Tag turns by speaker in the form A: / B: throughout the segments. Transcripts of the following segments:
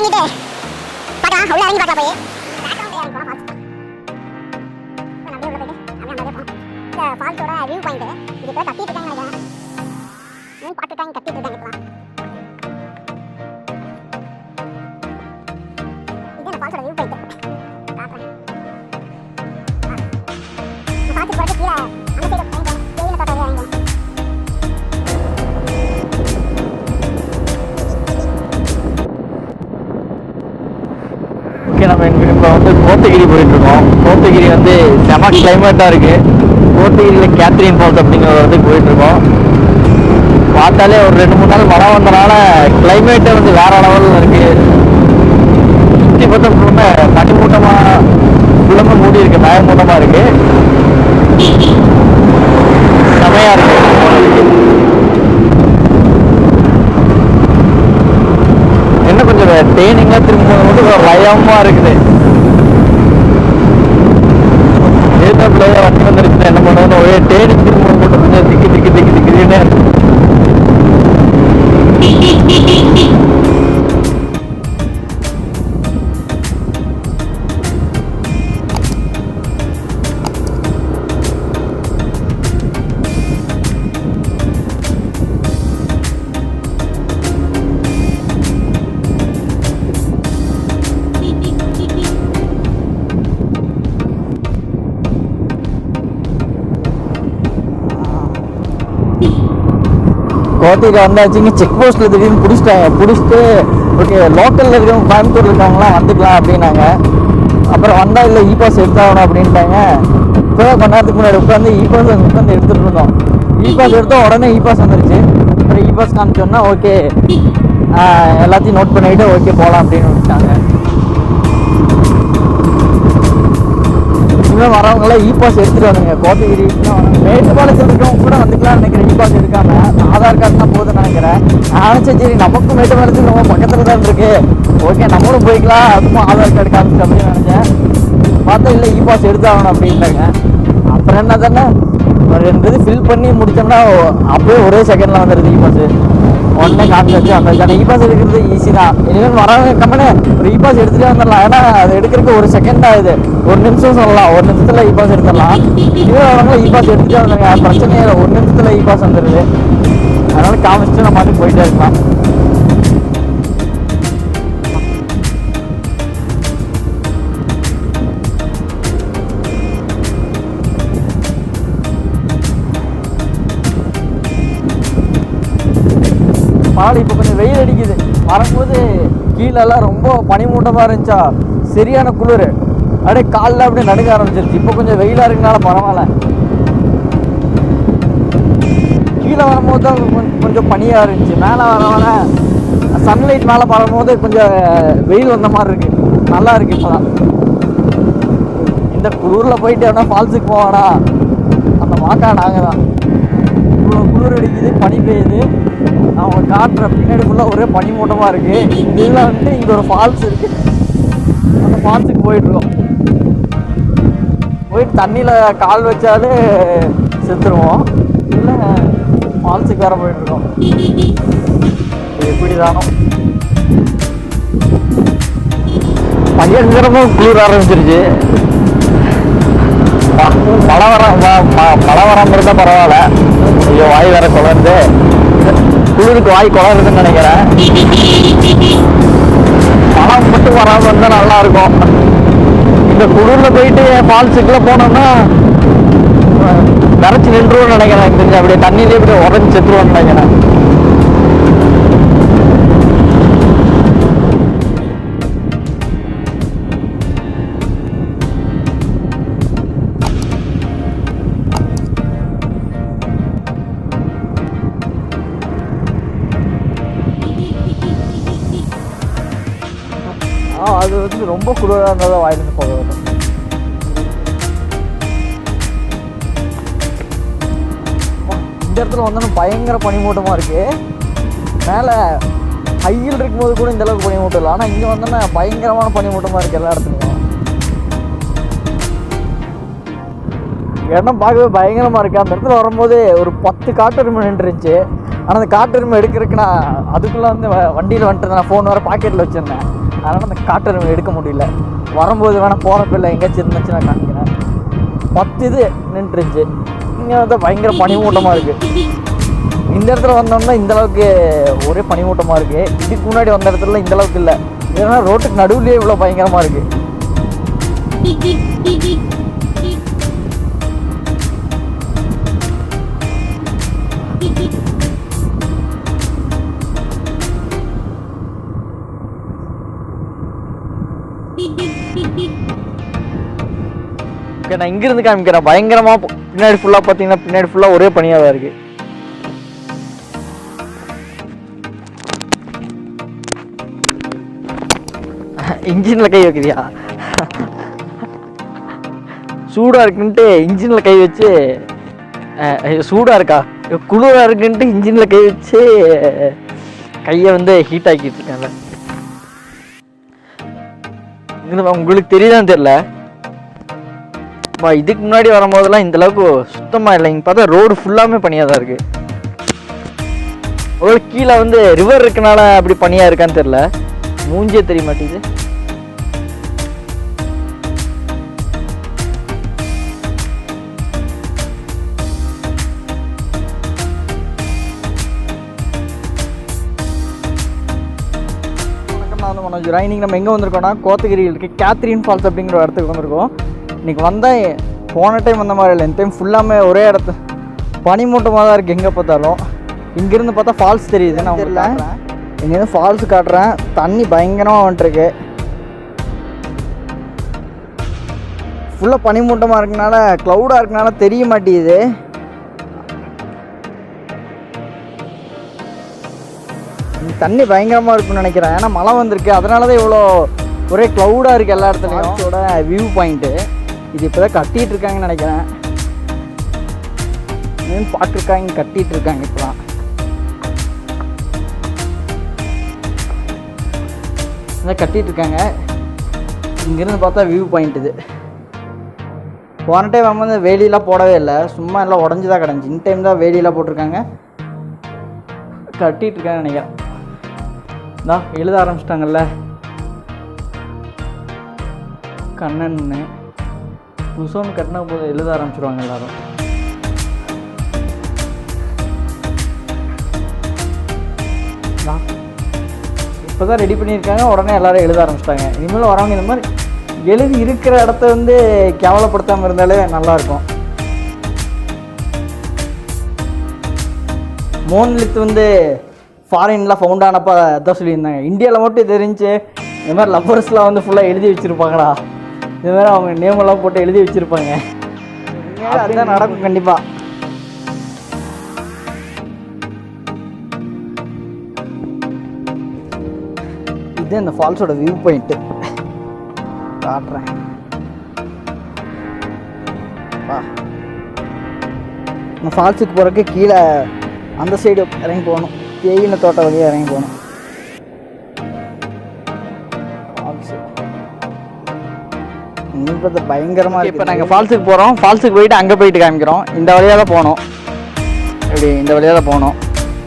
A: இறங்கிட்டு பார்க்கலாம், உள்ள இறங்கி பார்க்கலாம் போய் பேக்ரவுண்ட் இறங்கி போகலாம். ஃபால்ஸோட வியூ பாயிண்ட் இது இப்போ கட்டிட்டு இருக்காங்க நினைக்கிறேன். பாட்டுட்டாங்க கட்டிட்டு இருக்காங்க இப்பலாம். இது ஃபால்ஸோட வியூ பாயிண்ட் காட்டுறேன். ஃபால்ஸ் போறது கீழே அந்த சைடு இறங்கணும், தேயிலை தோட்டம் இறங்கணும்.
B: ஓகே, நம்ம இப்போ கோத்தகிரி போயிட்டுருக்கோம். கோத்தகிரி செம கிளைமேட்டாக இருக்குது. கோத்தகிரியில் கேத்ரின் ஃபால்ஸ் அப்படிங்கிற இடத்துக்கு போயிட்டுருக்கோம். பார்த்தாலே ஒரு 2-3 நாள் மழை வந்தனால கிளைமேட்டே வேறு லெவலில் இருக்குது. சுற்றி பார்த்தா ஃபுல்லாக பனிமூட்டமாக ஃபுல்லாமே மூடி இருக்குது, மேகமூட்டமாக இருக்குது, செமையாக இருக்குது. என்ன கொஞ்சம் ட்ரெயினிங்காக திரும்ப ஒரு பயமாக இருக்குது. ஏற்கனவே வண்டி வந்துருச்சுன்னா என்ன பண்ணுவோம், ஒரே ட்ரெயினிங் திரும்ப மட்டும் கொஞ்சம் திக்குன்னு இருக்கு. கோத்தகிரி வந்தாச்சுங்க. செக் போஸ்ட்டில் திடீர்னு பிடிச்சிட்டு ஓகே லோக்கலில் இருக்கவங்க கோயம்புத்தூர் இருக்கவங்களாம் வந்துக்கலாம் அப்படின்னாங்க. அப்புறம் வந்தால் இல்லை இ பாஸ் எடுத்தாகணும் அப்படின்ட்டாங்க. இப்போ தான் கொஞ்ச நேரத்துக்கு முன்னாடி உட்காந்து இ பாஸ் உட்காந்து எடுத்துகிட்டு இருந்தோம். இ பாஸ் எடுத்தோம், உடனே இ பாஸ் வந்துருச்சு. அப்புறம் இ பாஸ் காமிச்சோன்னா ஓகே எல்லாத்தையும் நோட் பண்ணிவிட்டு ஓகே போகலாம் அப்படின்னு விட்டாங்க. இனிமேல் வரவங்களாம் இ பாஸ் எடுத்துகிட்டு வந்துங்க. கோத்தகிரி மேட்டுப்பாளையத்தில் இருக்கவங்க கூட வந்துக்கலாம்னு நினைக்கிறேன். இ பாஸ் எடுக்காம ஆதார் கார்டு தான் போதுன்னு நினைக்கிறேன். நினச்சேன் சரி நமக்கும் மேட்டுப்பாளையத்துக்கு நம்ம பக்கத்தில் தான் இருக்கு, ஓகே நம்மளும் போய்க்கலாம், அதுக்கும் ஆதார் கார்டு காமிச்சு அப்படின்னு நினச்சேன். பார்த்தா இல்லை இ பாஸ் எடுத்தாகணும் அப்படின்ட்டாங்க. அப்புறம் என்ன தானே ஒரு 2 இது ஃபில் பண்ணி முடித்தோம்னா அப்படியே ஒரே செகண்டில் வந்துடுது இ பாஸ். உடனே காமிச்சு வந்துருக்காங்க. இ பாஸ் எடுக்கிறது ஈஸி தான். இனிமேல் வரவங்க கம்மனே ஒரு இ பாஸ் எடுத்துகிட்டே வந்துடலாம். ஏன்னா அது எடுக்கிறதுக்கு 1 செகண்ட் ஆகுது, 1 நிமிஷம் சொல்லலாம். 1 நிமிஷத்தில் இ பாஸ் எடுத்துடலாம். இனிமேல் வரவங்க இ பாஸ் எடுத்துகிட்டே வந்துருங்க, பிரச்சனையே இல்லை. 1 நிமிஷத்தில் இ பாஸ் வந்துடுது. அதனால காமிச்சிட்டு நம்ம மாதிரி போயிட்டே இருக்கலாம். ஆனால் இப்போ கொஞ்சம் வெயில் அடிக்குது. வரும்போது கீழெல்லாம் ரொம்ப பனிமூட்டமாக இருந்துச்சா, சரியான குளிர். அப்படியே காலில் அப்படியே நடுங்க ஆரம்பிச்சிருச்சு. இப்போ கொஞ்சம் வெயிலாக இருக்கனால பரவாயில்ல. கீழே வரும்போது தான் கொஞ்சம் பனியாக இருந்துச்சு. மேலே வரவன சன்லைட் மேலே படும்போது கொஞ்சம் வெயில் வந்த மாதிரி இருக்குது, நல்லா இருக்குது. இப்போ தான் இந்த குளிரில் போயிட்டு எவனா ஃபால்ஸுக்கு போவானா, அந்த மாக்கா நாங்கள் தான். இவ்வளோ குளிர் அடிக்குது, பனி பெய்யுது. அவங்க காட்டுற பின்னாடி ஃபுல்லாக ஒரே பனி மூட்டமாக இருக்குது. இதில் இங்கே ஒரு ஃபால்ஸ் இருக்குது, அந்த ஃபால்ஸுக்கு போயிட்டுருக்கோம். போயிட்டு தண்ணியில் கால் வச்சாலே செத்துருவோம். இல்லை ஃபால்ஸுக்கு வேறு போயிட்டுருக்கோம். எப்படி தானோ பயங்கரமாக குளிர் ஆரம்பிச்சிருச்சு. மழை வராமல் இருந்தால் பரவாயில்ல. ஐயோ வாய் வேற குளருது, குளிருக்கு வாய் குளருதுன்னு நினைக்கிறேன். மழை மட்டும் வராமல் இருந்தால் நல்லாயிருக்கும். இந்த குளிரில் போயிட்டு ஃபால்ஸுக்குள்ளே போனோம்னா விரைச்சி நின்றுவோம்னு நினைக்கிறேன். எனக்கு தெரிஞ்சு அப்படியே தண்ணியிலே இப்படி உடஞ்சி செத்துருவோம்னு நினைக்கிறேன். அது ரொம்ப குளிராக இருந்தால் தான் வாயிலிருந்து போக வேண்டும். இந்த இடத்துல வந்தோன்னா பயங்கர பனிமூட்டமாக இருக்குது. மேலே ஹையில் இருக்கும்போது கூட இந்தளவுக்கு பனிமூட்டம் இல்லை. ஆனால் இங்கே வந்தோன்னா பயங்கரமான பனிமூட்டமாக இருக்குது எல்லா இடத்துலையும். இடம் பார்க்கவே பயங்கரமாக இருக்குது. அந்த இடத்துல வரும்போது ஒரு 10 காட்டெருமை நின்றுருந்துச்சு. ஆனால் அந்த காட்டெருமை எடுக்கிறதுக்கு நான் அதுக்குள்ளே வண்டியில் வந்துட்டு நான் ஃபோன் வேறு பாக்கெட்டில் வச்சுருந்தேன். அதனால் அந்த காட்டெருமை எடுக்க முடியல. வரும்போது வேணால் போகிறப்ப இல்லை எங்கேயாச்சும் இருந்துச்சு நான் காமிக்கிறேன். 10 இது நின்றுச்சு. இங்கே வந்து பயங்கர பனிமூட்டமாக இருக்குது. இந்த இடத்துல வந்தோம்னா இந்தளவுக்கு ஒரே பனிமூட்டமாக இருக்குது. இதுக்கு முன்னாடி வந்த இடத்துல இந்தளவுக்கு இல்லை. ஏன்னா ரோட்டுக்கு நடுவுலேயே இவ்வளோ பயங்கரமாக இருக்குது. ஓகே, நான் இங்கிருந்து காமிக்கிறேன். பயங்கரமாக பின்னாடி ஃபுல்லாக பார்த்தீங்கன்னா பின்னாடி ஃபுல்லாக ஒரே பனியாக தான் இருக்குது. இன்ஜினில் கை வைக்கிறியா? சூடாக இருக்குன்ட்டு இன்ஜினில் கை வச்சு, சூடாக இருக்கா குளிராக இருக்குன்ட்டு இன்ஜினில் கை வச்சு கையை வந்து ஹீட் ஆக்கிட்டு இருக்காங்க. உங்களுக்கு தெரியுதான்னு தெரியல. இதுக்கு முன்னாடி வரும்போதெல்லாம் இந்த அளவுக்கு சுத்தமாக இல்லை. இங்கே பார்த்தா ரோடு ஃபுல்லாமே பனியாக தான் இருக்குது. ஒரு கீழே வந்து ரிவர் இருக்கனால அப்படி பனியாக இருக்கான்னு தெரியல. மூஞ்சியே தெரிய மாட்டேங்குது. இன்னைக்கு நம்ம எங்கே வந்திருக்கோம்னா கோத்தகிரியில் இருக்க கேத்ரின் ஃபால்ஸ் அப்படிங்கிற ஒரு இடத்துக்கு வந்திருக்கோம். இன்றைக்கி வந்தால் போன டைம் வந்த மாதிரி இல்லை. இந்த டைம் ஃபுல்லாமே ஒரே இடத்து பனிமூட்டமாக தான் இருக்குது. எங்கே பார்த்தாலும் இங்கேருந்து பார்த்தா ஃபால்ஸ் தெரியுது. நான் தெரியல, இங்கேருந்து ஃபால்ஸ் காட்டுறேன். தண்ணி பயங்கரமாக வந்துட்டுருக்கு. ஃபுல்லாக பனிமூட்டமாக இருக்கனால, க்ளவுடாக இருக்கனால தெரிய மாட்டேங்குது. தண்ணி பயங்கரமாக இருக்குன்னு நினைக்கிறேன். ஏன்னா மழை வந்திருக்கு, அதனால தான் இவ்வளோ ஒரே க்ளவுடாக இருக்குது எல்லா இடத்துலையும். இதோட வியூ பாயிண்ட்டு இது இப்போ தான் கட்டிகிட்டு இருக்காங்கன்னு நினைக்கிறேன். பார்த்துருக்காங்க, கட்டிகிட்டு இருக்காங்க இப்போ தான். இதான் கட்டிகிட்டு இருக்காங்க. இங்கேருந்து பார்த்தா வியூ பாயிண்ட் இது. போன டைம் வந்து வேலியெல்லாம் போடவே இல்லை, சும்மா எல்லாம் உடஞ்சி தான் கிடஞ்சி. இந்த டைம் தான் வேலியெல்லாம் போட்டிருக்காங்க, கட்டிகிட்டு இருக்காங்கன்னு நினைக்கிறேன். தான் எழுத ஆரம்பிச்சிட்டாங்கல்ல கண்ணன்னு. புதுசோன்னு கட்டினா போது எழுத ஆரம்பிச்சிடுவாங்க எல்லாரும். இப்போ தான் ரெடி பண்ணியிருக்காங்க, உடனே எல்லோரும் எழுத ஆரம்பிச்சிட்டாங்க. இனிமேல் வரவங்க இந்த மாதிரி எழுதி இருக்கிற இடத்த வந்து கேவலப்படுத்தாமல் இருந்தாலே நல்லாயிருக்கும். மோன்லித் வந்து ஃபாரின்லாம் ஃபவுண்ட் ஆனப்போ அதான் சொல்லியிருந்தாங்க. இந்தியாவில் மட்டும் தெரிஞ்சு இந்த மாதிரி லவ்வர்ஸ்லாம் வந்து ஃபுல்லாக எழுதி வச்சுருப்பாங்களா, இந்த மாதிரி அவங்க நேமெல்லாம் போட்டு எழுதி வச்சுருப்பாங்க. அதுதான் நடக்கும் கண்டிப்பாக. இது இந்த ஃபால்ஸோட வியூ பாயிண்ட்டு காட்டுறேன். இந்த ஃபால்ஸுக்கு போகிறதுக்கு கீழே அந்த சைடு இறங்கி போகணும். தேயிலை தோட்டம் வழியாக இறங்கி போகணும். இப்போ பயங்கரமாக இப்போ நாங்கள் ஃபால்ஸுக்கு போகிறோம். ஃபால்ஸுக்கு போயிட்டு அங்கே போயிட்டு காமிக்கிறோம். இந்த வழியாக தான் போகணும். இப்படி இந்த வழியாக தான் போகணும்.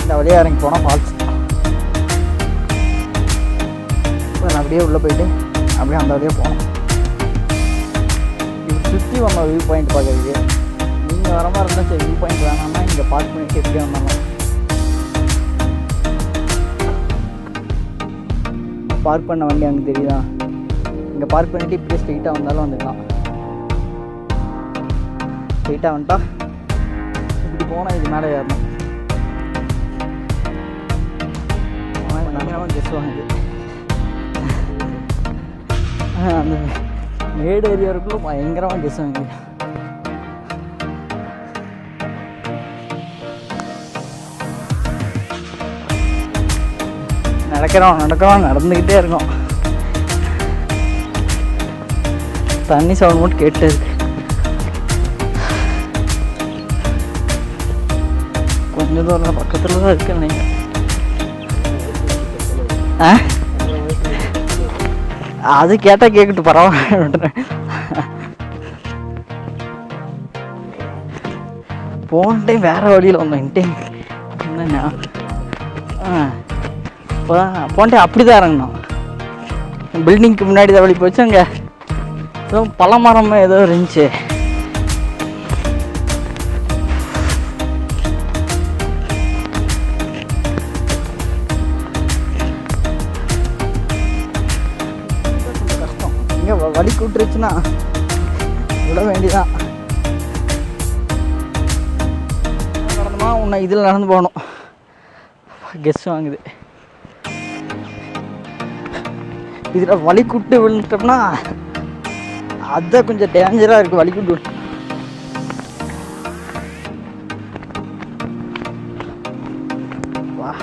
B: இந்த வழியாக இறங்கி போனோம் ஃபால்ஸ். இப்போ அப்படியே உள்ளே போயிட்டு அப்படியே அந்த வழியாக போகணும். இப்படி சுற்றி வந்தோம் வியூ பாயிண்ட் பார்க்குறதுக்கு. நீங்கள் வர மாதிரி இருந்தால் சரி, வியூ பாயிண்ட் வேணாம்னா இங்கே பார்க் பண்ணிட்டு எப்படி வந்தாலும் பார்க் பண்ண வண்டி அங்கே தெரியுதா, இங்கே பார்க் பண்ணிவிட்டு இப்படியே ஸ்ட்ரெயிட்டாக வந்தாலும் வந்துக்கலாம். ஸ்ட்ரெயிட்டாக வந்துட்டா இப்படி போனால் இது மேலே ஏறணும். ஆனால் கெஸ் வாங்குது. அந்த மேடு ஏரியாவுக்குள்ள பயங்கரமாக கெஸ் வாங்குது. நடந்துக்கிட்டே இருக்கோம். தண்ணி சவுண்ட் மட்டும் கேட்டு இருக்கு. கொஞ்சம் தூரம் பக்கத்தில் தான் இருக்கு நீங்கள். அது கேட்டால் கேட்கட்டும், பரவாயில்ல. போன டைம் வேறு வழியில் வந்தோம். இந்த டைம் என்னண்ணா போன டைம் அப்படி தான் இறங்கணும். பில்டிங்க்கு முன்னாடி தான் வழி போச்சு. அங்கே ஏதோ பழமரம் ஏதோ இருந்துச்சு. கஷ்டம் இங்கே வழி கூட்டுருச்சுன்னா விட வேண்டிதான். நடந்தமா உன்னை இதில் நடந்து போகணும். கெஸ் வாங்குது. இதில் வழி கூட்டு விழுந்துட்டோம்னா அதுதான் கொஞ்சம் டேஞ்சராக இருக்குது. வழி கூட்டு வா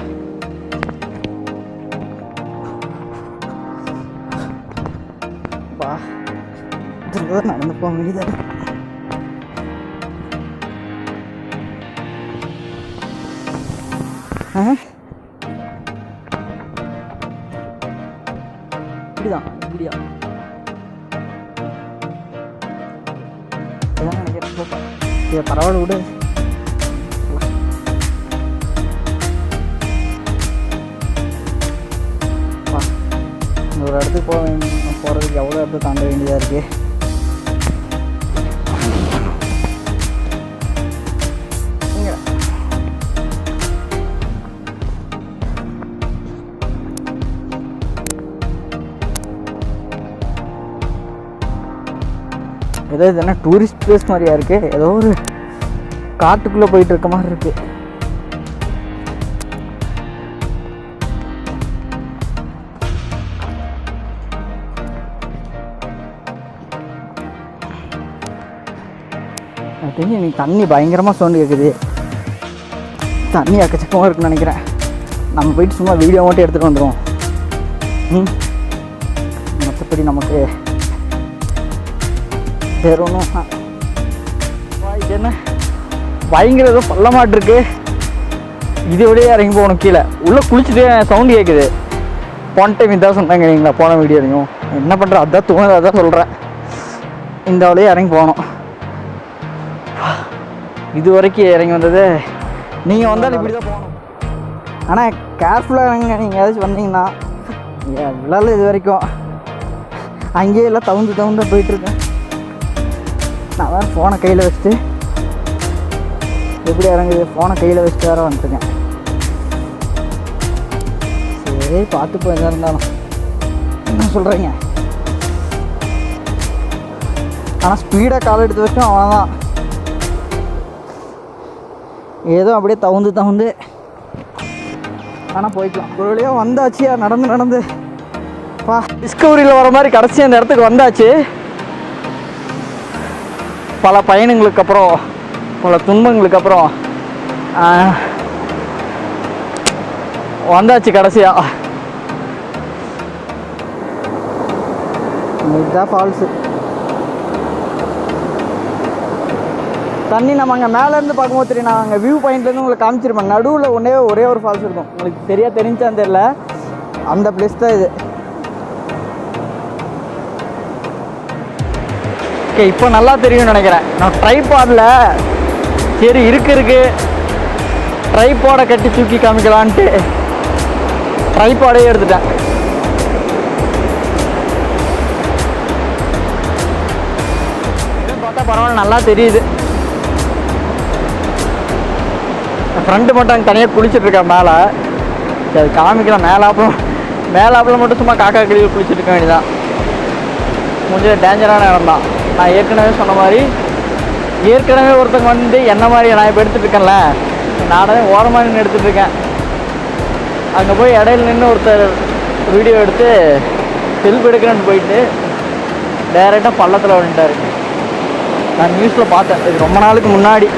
B: வா இதில் நடந்து போக வேண்டியது. இப்படிதான் இப்படியா நினைக்கிறேன். இதை பரவாயில்ல விடு. ஒரு இடத்துக்கு போகிறதுக்கு எவ்வளோ இடத்துக்கு தாண்ட வேண்டியதாக இருக்குது. ஏதோ இது என்ன டூரிஸ்ட் பிளேஸ் மாதிரியா இருக்குது. ஏதோ ஒரு காட்டுக்குள்ளே போயிட்டு இருக்க மாதிரி இருக்குது. எனக்கு தெரிஞ்சு எனக்கு தண்ணி பயங்கரமாக சவுண்டு கேட்குது. தண்ணி அக்கச்சக்கமாக இருக்குன்னு நினைக்கிறேன். நம்ம போயிட்டு சும்மா வீடியோ மட்டும் எடுத்துகிட்டு வந்துடுவோம். மற்றபடி நமக்கு வேறு ஒன்றும். இது என்ன பயங்கர ஏதோ பள்ளமாட்டிருக்கு. இது விடையே இறங்கி போகணும் கீழே. உள்ளே குளிச்சுட்டு சவுண்டு கேட்குது. போன டைம் இதான் சொன்னாங்க இல்லைங்களா போன வீடியோலையும். என்ன பண்ணுறேன் அதான் தோணுது, அதான் சொல்கிறேன். இந்த வழியே இறங்கி போகணும். இது வரைக்கும் இறங்கி வந்தது. நீங்கள் வந்தாலும் இப்படி தான் போகணும். ஆனால் கேர்ஃபுல்லாக இறங்க. நீங்கள் ஏதாச்சும் வந்தீங்கன்னா விழால இது வரைக்கும் அங்கேயே எல்லாம் தவுந்து போயிட்டுருக்கேன். நான் வேறு ஃபோனை கையில் வச்சுட்டு எப்படி இறங்குது, ஃபோனை கையில் வச்சுட்டு வேறு வந்துட்டுருக்கேன். சரி பார்த்துப்போ எதாக இருந்தாலும். என்ன சொல்கிறீங்க? ஆனால் ஸ்பீடாக கால் எடுத்து வச்சோம் அவ்வளோதான். ஏதோ அப்படியே தவுந்து ஆனால் போய்க்கலாம். ஒரு வழியாக வந்தாச்சு. நடந்து டிஸ்கவரியில் வர மாதிரி கடைசி அந்த இடத்துக்கு வந்தாச்சு. பல பயணங்களுக்கு அப்புறம், பல துன்பங்களுக்கு அப்புறம் வந்தாச்சு கடைசியாக. இதுதான் ஃபால்ஸு. தண்ணி நம்ம அங்கே மேலேருந்து பார்க்கும்போது தெரியும். நான் அங்கே வியூ பாயிண்ட்லேருந்து உங்களுக்கு காமிச்சிருப்பேன். நடுவில் ஒரே ஒரு ஃபால்ஸ் இருக்கும். உங்களுக்கு தெரிஞ்சான்னு தெரியல. அந்த பிளேஸ் தான் இது. ஓகே இப்போ நல்லா தெரியும்னு நினைக்கிறேன். நான் ட்ரைபாடில் சரி இருக்கு ட்ரைபாடை கட்டி தூக்கி காமிக்கலான்ட்டு ட்ரைபாடே எடுத்துட்டேன். பார்த்தா பரவாயில்ல, நல்லா தெரியுது. என் ஃப்ரெண்டு மட்டும் அங்கே தனியாக குளிச்சுட்ருக்கேன் மேலே. அது காமிக்கலாம். மேலாப்பில் மட்டும் சும்மா காக்கா கழுவி குளிச்சுட்டு இருக்க வேண்டியதான். கொஞ்சம் டேஞ்சரான இடம் தான். நான் ஏற்கனவே சொன்ன மாதிரி ஏற்கனவே ஒருத்தங்க வந்து என்ன மாதிரி நான் இப்போ எடுத்துகிட்டு இருக்கேன்ல, நானே ஓரமாக நின்று எடுத்துகிட்ருக்கேன். அங்கே போய் இடையில நின்று ஒருத்தர் வீடியோ எடுத்து செல்ஃப் எடுக்கிறேன்னு போயிட்டு டைரெக்டாக பள்ளத்தில் வந்துட்டார். நான் நியூஸில் பார்த்தேன் இது ரொம்ப நாளுக்கு முன்னாடி.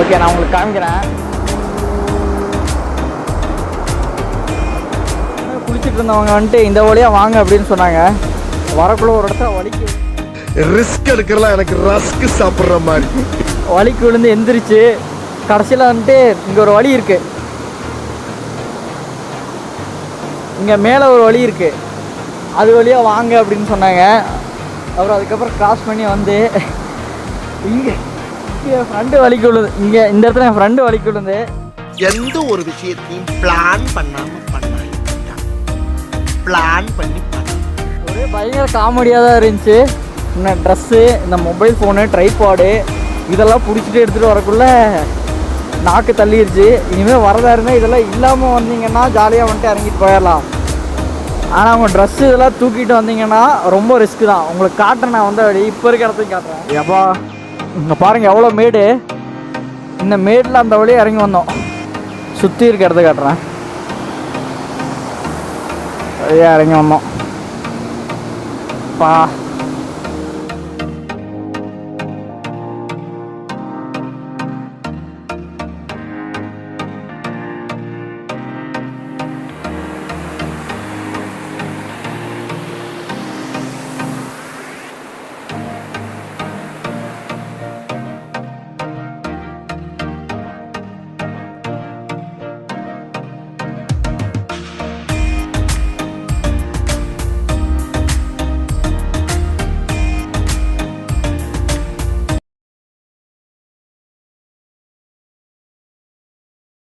B: ஓகே நான் உங்களுக்கு காமிக்கிறேன். குளிச்சுட்டு இருந்தவங்க வந்துட்டு இந்த வழியாக வாங்க அப்படின்னு சொன்னாங்க. வரக்குள்ள ஒரு இடத்துல வலிக்கு
C: ரிஸ்க் எடுக்கலாம். எனக்கு ரஸ்க் சாப்பிட்ற மாதிரி
B: வலிக்கு விழுந்து எந்திரிச்சு கடைசியில் வந்துட்டு இங்கே ஒரு வழி இருக்குது, இங்கே மேலே ஒரு வழி இருக்குது, அது வழியாக வாங்க அப்படின்னு சொன்னாங்க. அப்புறம் அதுக்கப்புறம் கிராஸ் பண்ணி வந்து இங்கே என் ஃப்ரெண்டு வலிக்கு விழுது. இங்கே இந்த இடத்துல என் ஃப்ரெண்டு வலிக்கு விழுந்து
C: எந்த ஒரு விஷயத்தையும் பிளான் பண்ணாம பண்ணாங்க. பிளான் பண்ணி பண்ண
B: ஒரே பயங்கர காமெடியாக தான் இருந்துச்சு. இந்த ட்ரெஸ்ஸு, இந்த மொபைல் ஃபோனு, ட்ரைபாடு இதெல்லாம் பிடிச்சிட்டு எடுத்துகிட்டு வரக்குள்ள நாக்கு தள்ளிடுச்சு. இனிமேல் வரதா இருந்தால் இதெல்லாம் இல்லாமல் வந்தீங்கன்னா ஜாலியாக வந்துட்டு இறங்கிட்டு போயிடலாம். ஆனால் அவங்க ட்ரெஸ்ஸு இதெல்லாம் தூக்கிட்டு வந்தீங்கன்னா ரொம்ப ரிஸ்க்கு தான். உங்களுக்கு காட்டுறேன், நான் வந்து அப்படி இப்போ இருக்க இடத்துக்கு காட்டுறேன். எப்பா இங்கே பாருங்கள் எவ்வளோ மேடு. இந்த மேடில் அந்த வழியாக இறங்கி வந்தோம். சுற்றி இருக்க இடத்த காட்டுறேன். வழியாக இறங்கி வந்தோம். பா